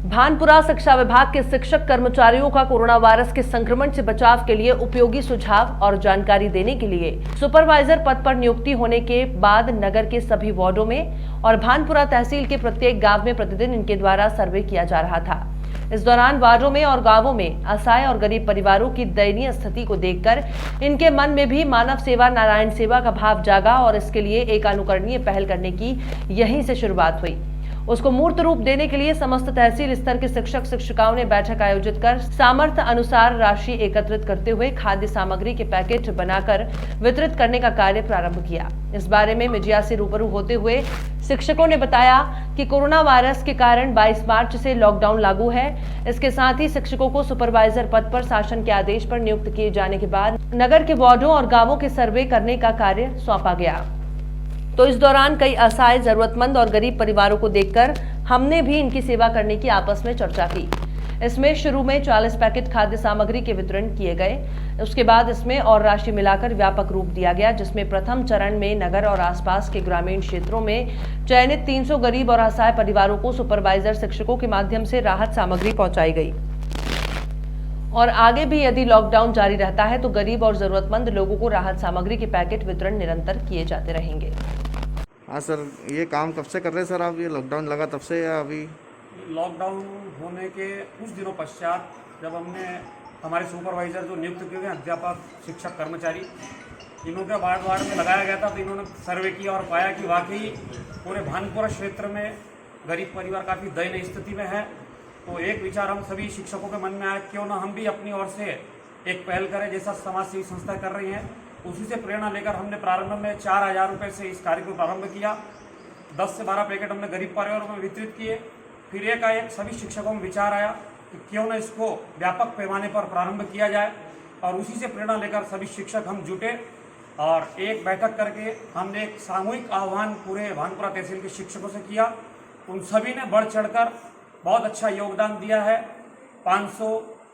भानपुरा शिक्षा विभाग के शिक्षक कर्मचारियों का कोरोना वायरस के संक्रमण से बचाव के लिए उपयोगी सुझाव और जानकारी देने के लिए सुपरवाइजर पद पर नियुक्ति होने के बाद नगर के सभी वार्डों में और भानपुरा तहसील के प्रत्येक गांव में प्रतिदिन इनके द्वारा सर्वे किया जा रहा था। इस दौरान वार्डों में और गांवों में असहाय और गरीब परिवारों की दयनीय स्थिति को देखकर इनके मन में भी मानव सेवा नारायण सेवा का भाव जागा और इसके लिए एक अनुकरणीय पहल करने की यहीं से शुरुआत हुई। उसको मूर्त रूप देने के लिए समस्त तहसील स्तर के शिक्षक शिक्षिकाओं ने बैठक आयोजित कर सामर्थ्य अनुसार राशि एकत्रित करते हुए खाद्य सामग्री के पैकेट बनाकर वितरित करने का कार्य प्रारंभ किया। इस बारे में मीडिया से रूबरू होते हुए शिक्षकों ने बताया कि कोरोना वायरस के कारण 22 मार्च से लॉकडाउन लागू है। इसके साथ ही शिक्षकों को सुपरवाइजर पद पर शासन के आदेश पर नियुक्त किए जाने के बाद नगर के वार्डों और गांवों के सर्वे करने का कार्य सौंपा गया। तो इस दौरान कई असहाय, जरूरतमंद और गरीब परिवारों को देखकर हमने भी इनकी सेवा करने की आपस में चर्चा की। इसमें शुरू में 40 पैकेट खाद्य सामग्री के वितरण किए गए। उसके बाद इसमें और राशि मिलाकर व्यापक रूप दिया गया, जिसमें प्रथम चरण में नगर और आसपास के ग्रामीण क्षेत्रों में चयनित 300 गरीब और असहाय परिवारों को सुपरवाइजर शिक्षकों के माध्यम से राहत सामग्री पहुंचाई गई। और आगे भी यदि लॉकडाउन जारी रहता है तो गरीब और जरूरतमंद लोगों को राहत सामग्री के पैकेट वितरण निरंतर किए जाते रहेंगे। हाँ सर, ये काम कब से कर रहे हैं सर आप? ये लॉकडाउन लगा तब से या अभी? लॉकडाउन होने के कुछ दिनों पश्चात जब हमने हमारे सुपरवाइजर जो नियुक्त किए गए अध्यापक शिक्षक कर्मचारी इन्हों के वार्ड में लगाया गया था, तो इन्होंने सर्वे किया और पाया कि वाकई पूरे भानपुरा क्षेत्र में गरीब परिवार काफ़ी दयनीय स्थिति में है। तो एक विचार हम सभी शिक्षकों के मन में आया, क्यों ना हम भी अपनी ओर से एक पहल करें जैसा समाज सेवी संस्था कर रही हैं। उसी से प्रेरणा लेकर हमने प्रारंभ में 4000 रुपये से इस कार्य को प्रारंभ किया। 10 से 12 पैकेट हमने गरीब परिवारों में वितरित किए। फिर एक सभी शिक्षकों में विचार आया कि क्यों न इसको व्यापक पैमाने पर प्रारंभ किया जाए, और उसी से प्रेरणा लेकर सभी शिक्षक हम जुटे और एक बैठक करके हमने एक सामूहिक आह्वान पूरे भानपुरा तहसील के शिक्षकों से किया। उन सभी ने बढ़ चढ़कर बहुत अच्छा योगदान दिया है। 500,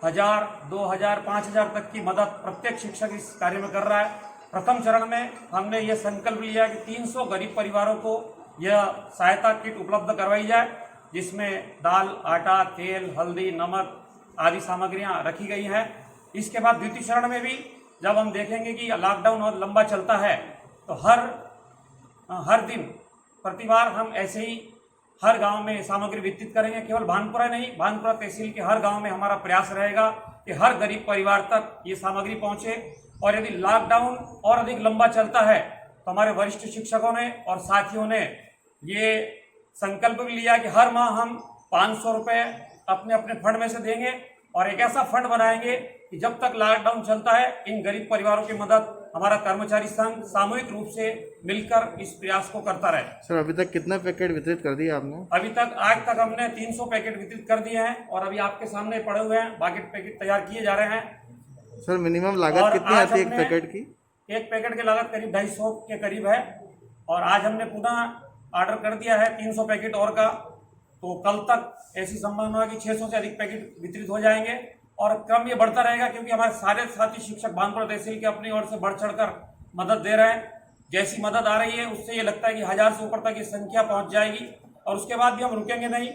1000, 2000, 5000 तक की मदद प्रत्येक शिक्षक इस कार्य में कर रहा है। प्रथम चरण में हमने ये संकल्प लिया कि 300 गरीब परिवारों को यह सहायता किट उपलब्ध करवाई जाए, जिसमें दाल, आटा, तेल, हल्दी, नमक आदि सामग्रियां रखी गई हैं। इसके बाद द्वितीय चरण में भी जब हम देखेंगे कि लॉकडाउन और लंबा चलता है तो हर दिन प्रतिवार हम ऐसे ही हर गांव में सामग्री वितरित करेंगे। केवल भानपुरा नहीं, भानपुरा तहसील के हर गांव में हमारा प्रयास रहेगा कि हर गरीब परिवार तक ये सामग्री पहुंचे। और यदि लॉकडाउन और अधिक लंबा चलता है तो हमारे वरिष्ठ शिक्षकों ने और साथियों ने ये संकल्प भी लिया कि हर माह हम 500 रुपये अपने अपने फंड में से देंगे और एक ऐसा फंड बनाएंगे कि जब तक लॉकडाउन चलता है इन गरीब परिवारों की मदद हमारा कर्मचारी संघ सामूहिक रूप से मिलकर इस प्रयास को करता रहे। सर, अभी तक कितने पैकेट वितरित कर दिए आपने? अभी तक आज तक हमने 300 पैकेट वितरित कर दिए हैं और अभी आपके सामने पड़े हुए हैं, बाकी पैकेट तैयार किए जा रहे हैं। सर, मिनिमम लागत कितनी आती है एक पैकेट की? एक पैकेट की लागत करीब 250 के करीब है और आज हमने पुनः ऑर्डर कर दिया है 300 पैकेट और का। तो कल तक ऐसी संभावना है कि 600 से अधिक पैकेट वितरित हो जाएंगे और क्रम ये बढ़ता रहेगा, क्योंकि हमारे सारे साथी शिक्षक भानपुरा तहसील के अपनी ओर से बढ़ चढ़कर मदद दे रहे हैं। जैसी मदद आ रही है उससे ये लगता है कि 1000 से ऊपर तक ये संख्या पहुंच जाएगी और उसके बाद भी हम रुकेंगे नहीं।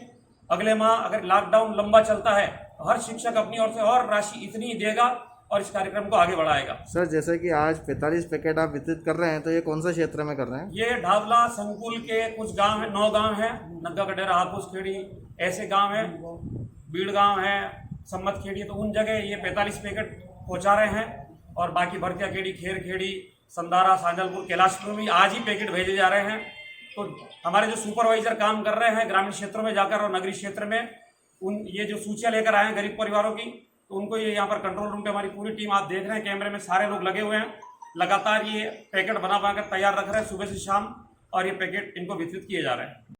अगले माह अगर लॉकडाउन लंबा चलता है तो हर शिक्षक अपनी ओर से और राशि इतनी ही देगा और इस कार्यक्रम को आगे बढ़ाएगा। सर, जैसे कि आज 45 पैकेट आप वितरित कर रहे हैं, तो ये कौन सा क्षेत्र में कर रहे हैं? ये ढाबला संकुल के कुछ गांव हैं, 9 गांव हैं, नग्गा कडेरा, हापुस खेड़ी ऐसे गांव हैं, बीड़ गांव है, सम्मत खेड़ी, तो उन जगह ये 45 पैकेट पहुंचा रहे हैं। और बाकी भरतिया खेड़ी, खेर खेड़ी, संदारा, साजलपुर, कैलाशपुर में आज ही पैकेट भेजे जा रहे हैं। तो हमारे जो सुपरवाइजर काम कर रहे हैं ग्रामीण क्षेत्रों में जाकर और नगरीय क्षेत्र में, ये जो सूचियाँ लेकर आए हैं गरीब परिवारों की, तो उनको ये यहाँ पर कंट्रोल रूम पे हमारी पूरी टीम आप देख रहे हैं, कैमरे में सारे लोग लगे हुए हैं, लगातार ये पैकेट बना कर तैयार रख रहे हैं सुबह से शाम, और ये पैकेट इनको वितरित किए जा रहे हैं।